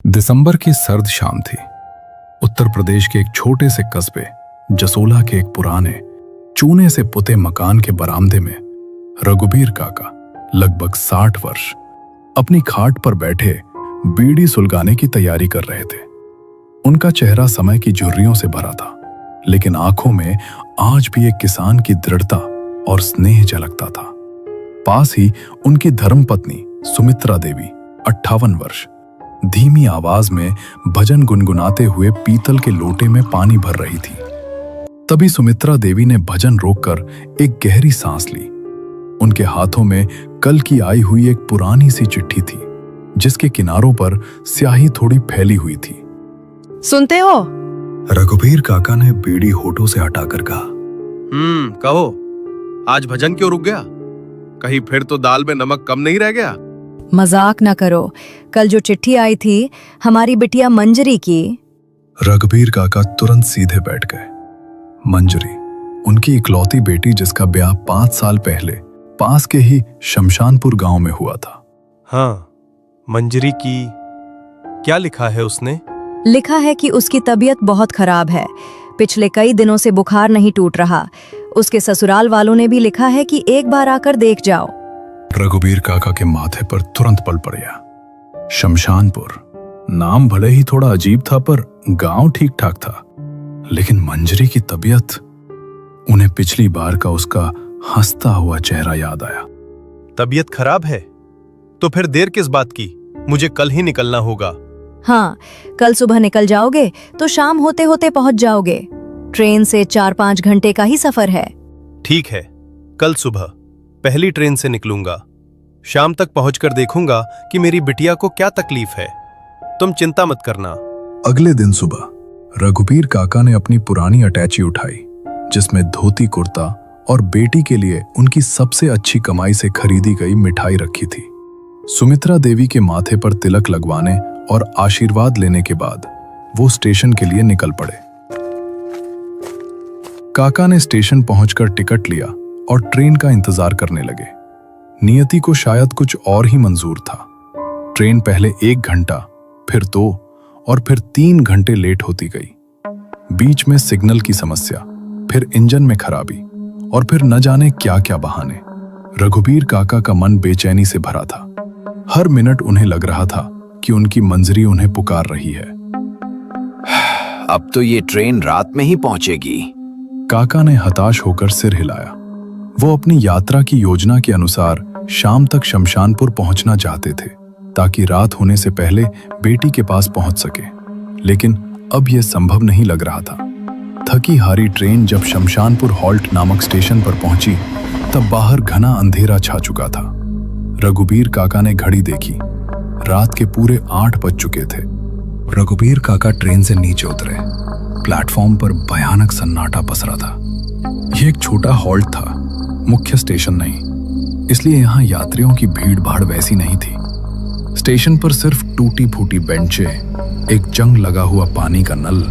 दिसंबर की सर्द शाम थी। उत्तर प्रदेश के एक छोटे से कस्बे जसोला के एक पुराने चूने से पुते मकान के बरामदे में रघुबीर काका लगभग 60 वर्ष अपनी खाट पर बैठे बीड़ी सुलगाने की तैयारी कर रहे थे। उनका चेहरा समय की झुर्रियों से भरा था, लेकिन आंखों में आज भी एक किसान की दृढ़ता और स्नेह झलकता था। पास ही उनकी धर्मपत्नी सुमित्रा देवी 58 वर्ष धीमी आवाज में भजन गुनगुनाते हुए पीतल के लोटे में पानी भर रही थी। तभी सुमित्रा देवी ने भजन रोककर एक गहरी सांस ली। उनके हाथों में कल की आई हुई एक पुरानी सी चिट्ठी थी, जिसके किनारों पर स्याही थोड़ी फैली हुई थी। सुनते हो? रघुबीर काका ने बीड़ी होठों से हटाकर कहा। कहो, आज भजन क्यों रुक गया? कहीं फिर तो दाल में नमक कम नहीं रह गया? मजाक ना करो, कल जो चिट्ठी आई थी हमारी बिटिया मंजरी की। रघुबीर काका तुरंत सीधे बैठ गए। मंजरी, उनकी इकलौती बेटी जिसका ब्याह 5 साल पहले पास के ही शमशानपुर गांव में हुआ था। हाँ, मंजरी की क्या लिखा है उसने? लिखा है कि उसकी तबीयत बहुत खराब है, पिछले कई दिनों से बुखार नहीं टूट रहा। उसके ससुराल वालों ने भी लिखा है कि एक बार आकर देख जाओ। रघुबीर काका के माथे पर तुरंत पल पड़ गया। शमशानपुर नाम भले ही थोड़ा अजीब था, पर गांव ठीक ठाक था। लेकिन मंजरी की तबीयत, उन्हें पिछली बार का उसका हंसता हुआ चेहरा याद आया। तबीयत खराब है तो फिर देर किस बात की? मुझे कल ही निकलना होगा। हाँ, कल सुबह निकल जाओगे तो शाम होते होते पहुंच जाओगे। ट्रेन से 4-5 घंटे का ही सफर है। ठीक है, कल सुबह पहली ट्रेन से निकलूंगा। शाम तक पहुंचकर देखूंगा कि मेरी बिटिया को क्या तकलीफ है। तुम चिंता मत करना। अगले दिन सुबह रघुबीर काका ने अपनी पुरानी अटैची उठाई, जिसमें धोती कुर्ता और बेटी के लिए उनकी सबसे अच्छी कमाई से खरीदी गई मिठाई रखी थी। सुमित्रा देवी के माथे पर तिलक लगवाने और आशीर्वाद लेने के बाद वो स्टेशन के लिए निकल पड़े। काका ने स्टेशन पहुंचकर टिकट लिया और ट्रेन का इंतजार करने लगे। नियति को शायद कुछ और ही मंजूर था। ट्रेन पहले 1 घंटा, फिर 2 और फिर 3 घंटे लेट होती गई। बीच में सिग्नल की समस्या, फिर इंजन में खराबी और फिर न जाने क्या क्या बहाने। रघुबीर काका का मन बेचैनी से भरा था। हर मिनट उन्हें लग रहा था कि उनकी मंजरी उन्हें पुकार रही है। अब तो ये ट्रेन रात में ही पहुंचेगी। काका ने हताश होकर सिर हिलाया। वो अपनी यात्रा की योजना के अनुसार शाम तक शमशानपुर पहुंचना चाहते थे, ताकि रात होने से पहले बेटी के पास पहुंच सके। लेकिन अब यह संभव नहीं लग रहा था। थकी हारी ट्रेन जब शमशानपुर हॉल्ट नामक स्टेशन पर पहुंची, तब बाहर घना अंधेरा छा चुका था। रघुबीर काका ने घड़ी देखी। रात के पूरे 8 बज चुके थे। रघुबीर काका ट्रेन से नीचे उतरे। प्लेटफॉर्म पर भयानक सन्नाटा पसरा था। यह एक छोटा हॉल्ट था, मुख्य स्टेशन नहीं, इसलिए यहाँ यात्रियों की भीड़ भाड़ वैसी नहीं थी। स्टेशन पर सिर्फ टूटी फूटी बेंचें, एक जंग लगा हुआ पानी का नल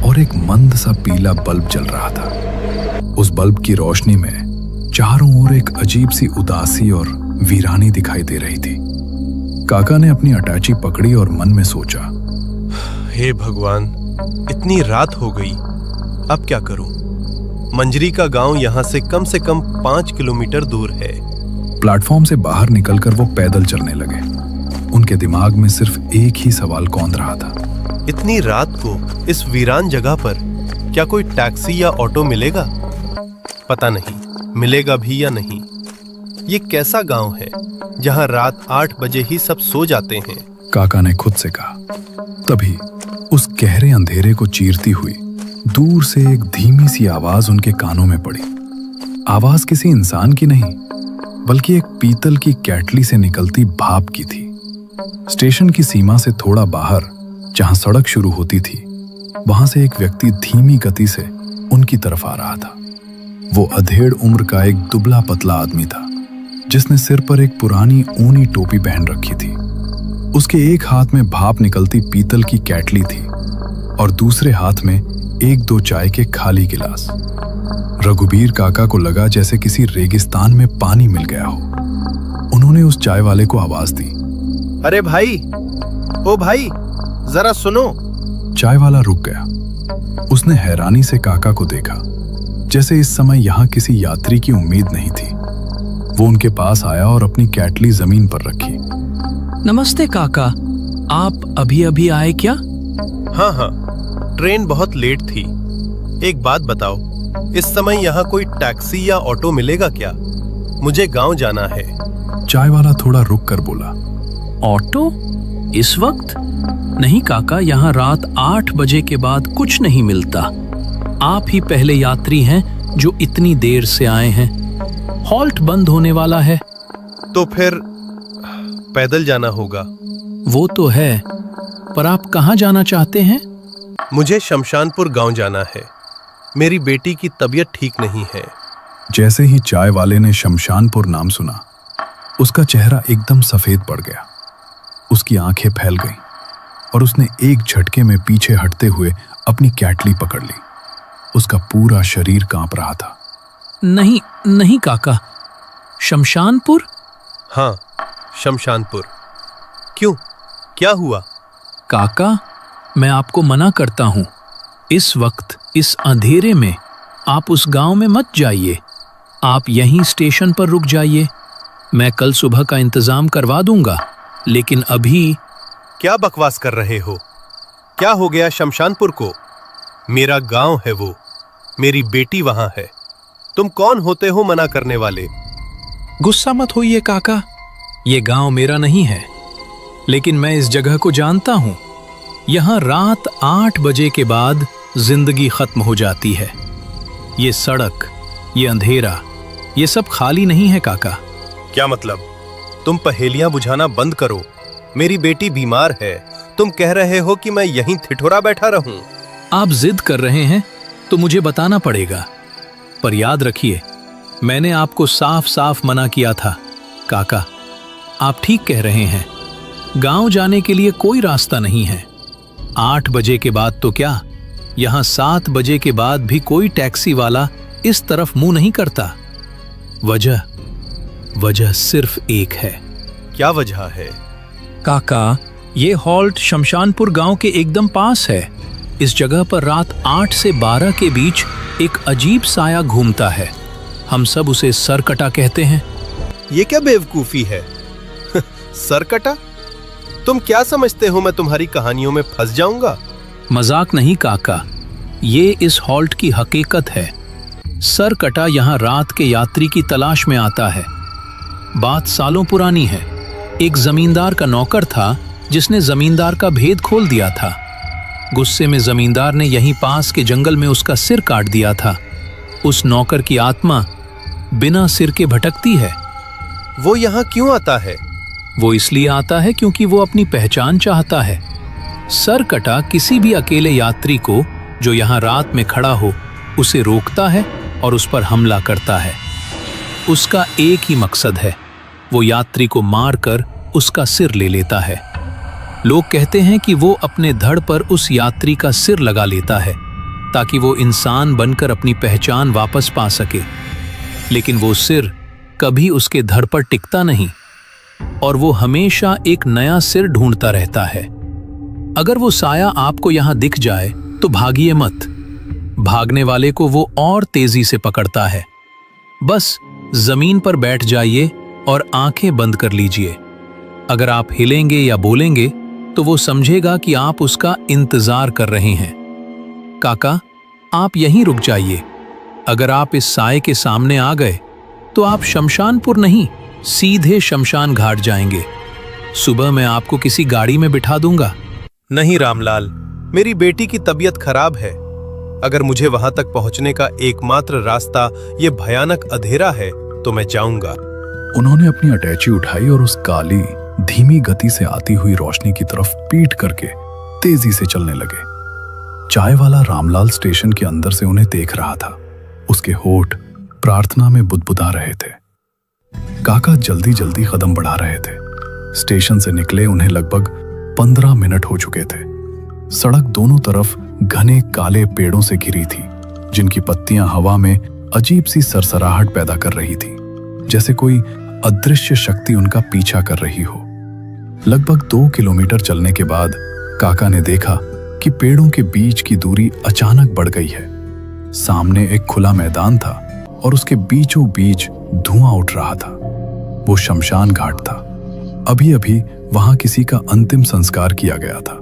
और एक मंद सा पीला बल्ब जल रहा था। उस बल्ब की रोशनी में चारों ओर एक अजीब सी उदासी और वीरानी दिखाई दे रही थी। काका ने अपनी अटैची पकड़ी और मन में सोचा, हे भगवान, इतनी रात हो गई, अब क्या करूं? मंजरी का गांव यहां से कम 5 किलोमीटर दूर है। प्लेटफॉर्म से बाहर निकलकर वो पैदल चलने लगे। उनके दिमाग में सिर्फ एक ही सवाल कौंध रहा था। इतनी रात को इस वीरान जगह पर क्या कोई टैक्सी या ऑटो मिलेगा? पता नहीं मिलेगा भी या नहीं। ये कैसा गांव है जहां रात 8 बजे ही सब सो जाते हैं? काका ने खुद से कहा। तभी उस गहरे अंधेरे को चीरती हुई दूर से एक धीमी सी आवाज उनके कानों में पड़ी। आवाज किसी इंसान की नहीं, बल्कि एक पीतल की केटली से निकलती भाप की थी। स्टेशन की सीमा से थोड़ा बाहर, जहां सड़क शुरू होती थी, वहां से एक व्यक्ति धीमी गति से उनकी तरफ आ रहा था। वो अधेड़ उम्र का एक दुबला पतला आदमी था, जिसने सिर पर एक पुरानी ऊनी टोपी पहन रखी थी। उसके एक हाथ में भाप निकलती पीतल की केटली थी और दूसरे हाथ में 1-2 चाय के खाली गिलास। रघुबीर काका को लगा जैसे किसी रेगिस्तान में पानी मिल गया हो। उन्होंने उस चाय वाले को आवाज दी, अरे भाई, ओ भाई, जरा सुनो। चाय वाला रुक गया। उसने हैरानी से काका को देखा, जैसे इस समय यहाँ किसी यात्री की उम्मीद नहीं थी। वो उनके पास आया और अपनी कैटली जमीन पर रखी। नमस्ते काका, आप अभी अभी आए क्या? हाँ हाँ, ट्रेन बहुत लेट थी। एक बात बताओ, इस समय यहाँ कोई टैक्सी या ऑटो मिलेगा क्या? मुझे गांव जाना है। चाय वाला थोड़ा रुक कर बोला, ऑटो? इस वक्त? नहीं काका, यहाँ रात 8 बजे के बाद कुछ नहीं मिलता। आप ही पहले यात्री हैं जो इतनी देर से आए हैं। हॉल्ट बंद होने वाला है। तो फिर पैदल जाना होगा। वो तो है, पर आप कहाँ जाना चाहते हैं? मुझे शमशानपुर गांव जाना है। मेरी बेटी की तबीयत ठीक नहीं है। जैसे ही चाय वाले ने शमशानपुर नाम सुना, उसका चेहरा एकदम सफेद पड़ गया। उसकी आंखें फैल गईं और उसने एक झटके में पीछे हटते हुए अपनी कैटली पकड़ ली। उसका पूरा शरीर कांप रहा था। नहीं नहीं काका, शमशानपुर? हाँ, शमशानपुर। क्यों, क्या हुआ? काका, मैं आपको मना करता हूँ। इस वक्त इस अंधेरे में आप उस गांव में मत जाइए। आप यहीं स्टेशन पर रुक जाइए। मैं कल सुबह का इंतजाम करवा दूंगा, लेकिन अभी। क्या बकवास कर रहे हो? क्या हो गया शमशानपुर को? मेरा गांव है वो, मेरी बेटी वहां है। तुम कौन होते हो मना करने वाले? गुस्सा मत होइए काका, ये गांव मेरा नहीं है, लेकिन मैं इस जगह को जानता हूं। यहां रात 8 बजे के बाद जिंदगी खत्म हो जाती है। ये सड़क, ये अंधेरा, ये सब खाली नहीं है काका। क्या मतलब? तुम पहेलियां बुझाना बंद करो। मेरी बेटी बीमार है। तुम कह रहे हो कि मैं यहीं ठिठुरा बैठा रहूं? आप जिद कर रहे हैं तो मुझे बताना पड़ेगा, पर याद रखिए, मैंने आपको साफ साफ मना किया था। काका, आप ठीक कह रहे हैं। गांव जाने के लिए कोई रास्ता नहीं है। 8 बजे के बाद तो क्या, यहां 7 बजे के बाद भी कोई टैक्सी वाला इस तरफ मुंह नहीं करता। वजह सिर्फ एक है। क्या वजह है? काका, ये हॉल्ट शमशानपुर गांव के एकदम पास है। इस जगह पर रात 8 से 12 के बीच एक अजीब साया घूमता है। हम सब उसे सरकटा कहते हैं। ये क्या बेवकूफी है? सरकटा? तुम क्या समझते हो मैं तुम्हारी कहानियों में फंस जाऊंगा? मजाक नहीं काका, ये इस हॉल्ट की हकीकत है। सरकटा यहाँ रात के यात्री की तलाश में आता है। बात सालों पुरानी है। एक जमींदार का नौकर था जिसने जमींदार का भेद खोल दिया था। गुस्से में जमींदार ने यहीं पास के जंगल में उसका सिर काट दिया था। उस नौकर की आत्मा बिना सिर के भटकती है। वो यहाँ क्यों आता है? वो इसलिए आता है क्योंकि वो अपनी पहचान चाहता है। सरकटा किसी भी अकेले यात्री को जो यहाँ रात में खड़ा हो, उसे रोकता है और उस पर हमला करता है। उसका एक ही मकसद है, वो यात्री को मारकर उसका सिर ले लेता है। लोग कहते हैं कि वो अपने धड़ पर उस यात्री का सिर लगा लेता है ताकि वो इंसान बनकर अपनी पहचान वापस पा सके, लेकिन वो सिर कभी उसके धड़ पर टिकता नहीं और वो हमेशा एक नया सिर ढूंढता रहता है। अगर वो साया आपको यहां दिख जाए तो भागिए मत। भागने वाले को वो और तेजी से पकड़ता है। बस जमीन पर बैठ जाइए और आंखें बंद कर लीजिए। अगर आप हिलेंगे या बोलेंगे तो वो समझेगा कि आप उसका इंतजार कर रहे हैं। काका, आप यहीं रुक जाइए। अगर आप इस साए के सामने आ गए तो आप शमशानपुर नहीं, सीधे शमशान घाट जाएंगे। सुबह मैं आपको किसी गाड़ी में बिठा दूंगा। नहीं रामलाल, मेरी बेटी की तबीयत खराब है। अगर मुझे वहां तक पहुंचने का एकमात्र रास्ता ये भयानक अंधेरा है तो मैं जाऊंगा। उन्होंने अपनी अटैची उठाई और उस काली, धीमी गति से आती हुई रोशनी की तरफ पीठ करके तेजी से चलने लगे। चाय वाला रामलाल स्टेशन के अंदर से उन्हें देख रहा था। उसके होठ प्रार्थना में बुदबुदा रहे थे। काका जल्दी जल्दी कदम बढ़ा रहे थे। स्टेशन से निकले उन्हें लगभग 15 मिनट हो चुके थे। सड़क दोनों तरफ घने काले पेड़ों से घिरी थी, जिनकी पत्तियां हवा में अजीब सी सरसराहट पैदा कर रही थी, जैसे कोई अदृश्य शक्ति उनका पीछा कर रही हो। लगभग 2 किलोमीटर चलने के बाद काका ने देखा कि पेड़ों के बीच की दूरी अचानक बढ़ गई है। सामने एक खुला मैदान था और उसके बीचों बीच धुआं उठ रहा था। वो शमशान घाट था। अभी अभी वहां किसी का अंतिम संस्कार किया गया था।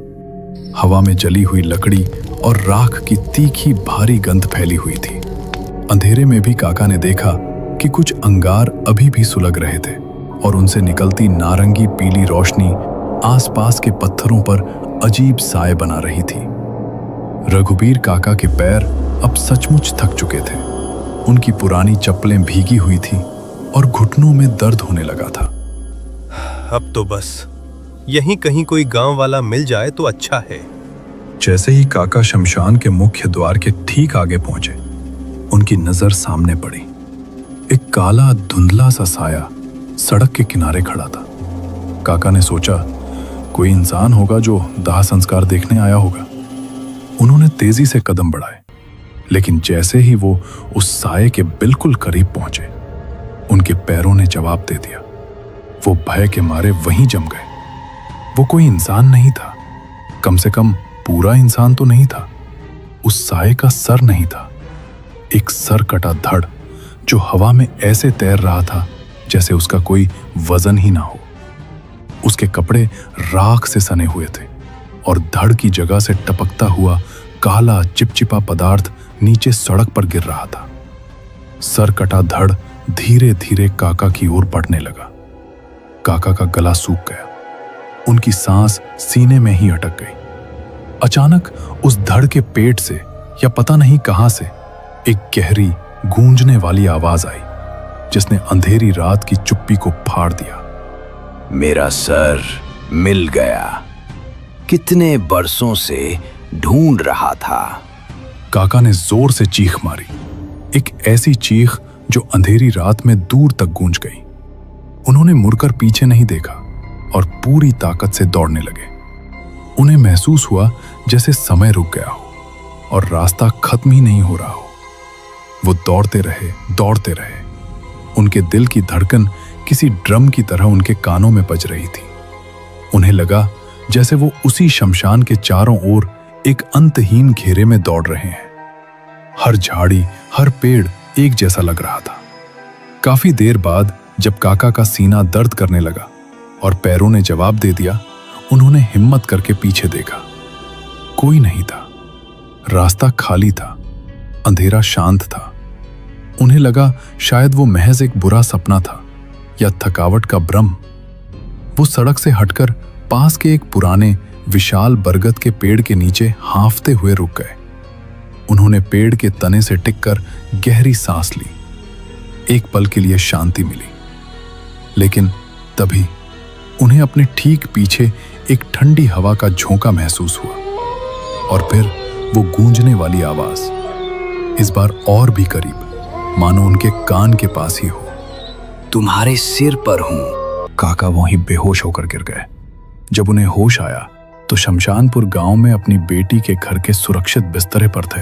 हवा में जली हुई लकड़ी और राख की तीखी भारी गंध फैली हुई थी। अंधेरे में भी काका ने देखा कि कुछ अंगार अभी भी सुलग रहे थे और उनसे निकलती नारंगी पीली रोशनी आसपास के पत्थरों पर अजीब साए बना रही थी। रघुबीर काका के पैर अब सचमुच थक चुके थे। उनकी पुरानी चप्पलें भीगी हुई थी और घुटनों में दर्द होने लगा था। अब तो बस यहीं कहीं कोई गांव वाला मिल जाए तो अच्छा है। जैसे ही काका शमशान के मुख्य द्वार के ठीक आगे पहुंचे, उनकी नजर सामने पड़ी। एक काला धुंधला सा साया सड़क के किनारे खड़ा था। काका ने सोचा कोई इंसान होगा जो दाह संस्कार देखने आया होगा। उन्होंने तेजी से कदम बढ़ाए, लेकिन जैसे ही वो उस साये के बिल्कुल करीब पहुंचे, उनके पैरों ने जवाब दे दिया। वो भय के मारे वहीं जम गए। वो कोई इंसान नहीं था, कम से कम पूरा इंसान तो नहीं था। उस साये का सर नहीं था, एक सर कटा धड़ जो हवा में ऐसे तैर रहा था जैसे उसका कोई वजन ही ना हो। उसके कपड़े राख से सने हुए थे और धड़ की जगह से टपकता हुआ काला चिपचिपा पदार्थ नीचे सड़क पर गिर रहा था। सर कटा धड़ धीरे धीरे काका की ओर बढ़ने लगा। काका का गला सूख गया, उनकी सांस सीने में ही अटक गई। अचानक उस धड़ के पेट से या पता नहीं कहां से एक गहरी गूंजने वाली आवाज आई, जिसने अंधेरी रात की चुप्पी को फाड़ दिया। मेरा सर मिल गया, कितने बरसों से ढूंढ रहा था। काका ने जोर से चीख मारी, एक ऐसी चीख जो अंधेरी रात में दूर तक गूंज गई। उन्होंने मुड़कर पीछे नहीं देखा और पूरी ताकत से दौड़ने लगे। उन्हें महसूस हुआ जैसे समय रुक गया हो और रास्ता खत्म ही नहीं हो रहा हो। वो दौड़ते रहे। उनके दिल की धड़कन किसी ड्रम की तरह उनके कानों में बज रही थी। उन्हें लगा जैसे वो उसी शमशान के चारों ओर एक अंतहीन घेरे में दौड़ रहे हैं। हर झाड़ी, हर पेड़ एक जैसा लग रहा था। काफी देर बाद जब काका का सीना दर्द करने लगा और पैरों ने जवाब दे दिया, उन्होंने हिम्मत करके पीछे देखा। कोई नहीं था, रास्ता खाली था, अंधेरा शांत था। उन्हें लगा शायद वो महज एक बुरा सपना था या थकावट का भ्रम। वो सड़क से हटकर पास के एक पुराने विशाल बरगद के पेड़ के नीचे हांफते हुए रुक गए। उन्होंने पेड़ के तने से टिककर गहरी सांस ली। एक पल के लिए शांति मिली, लेकिन तभी उन्हें अपने ठीक पीछे एक ठंडी हवा का झोंका महसूस हुआ और फिर वो गूंजने वाली आवाज, इस बार और भी करीब, मानो उनके कान के पास ही हो। तुम्हारे सिर पर हूं। काका वहीं बेहोश होकर गिर गए। जब उन्हें होश आया तो शमशानपुर गांव में अपनी बेटी के घर के सुरक्षित बिस्तरे पर थे।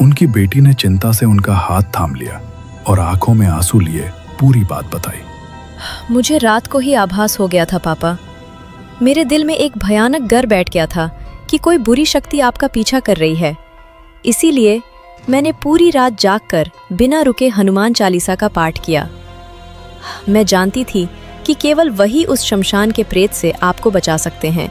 उनकी बेटी ने चिंता से उनका हाथ थाम लिया और आंखों में आंसू लिए पूरी बात बताई। मुझे रात को ही आभास हो गया था पापा। मेरे दिल में एक भयानक डर बैठ गया था कि कोई बुरी शक्ति आपका पीछा कर रही है। इसीलिए मैंने पूरी रात जागकर बिना रुके हनुमान चालीसा का पाठ किया। मैं जानती थी कि केवल वही उस शमशान के प्रेत से आपको बचा सकते हैं।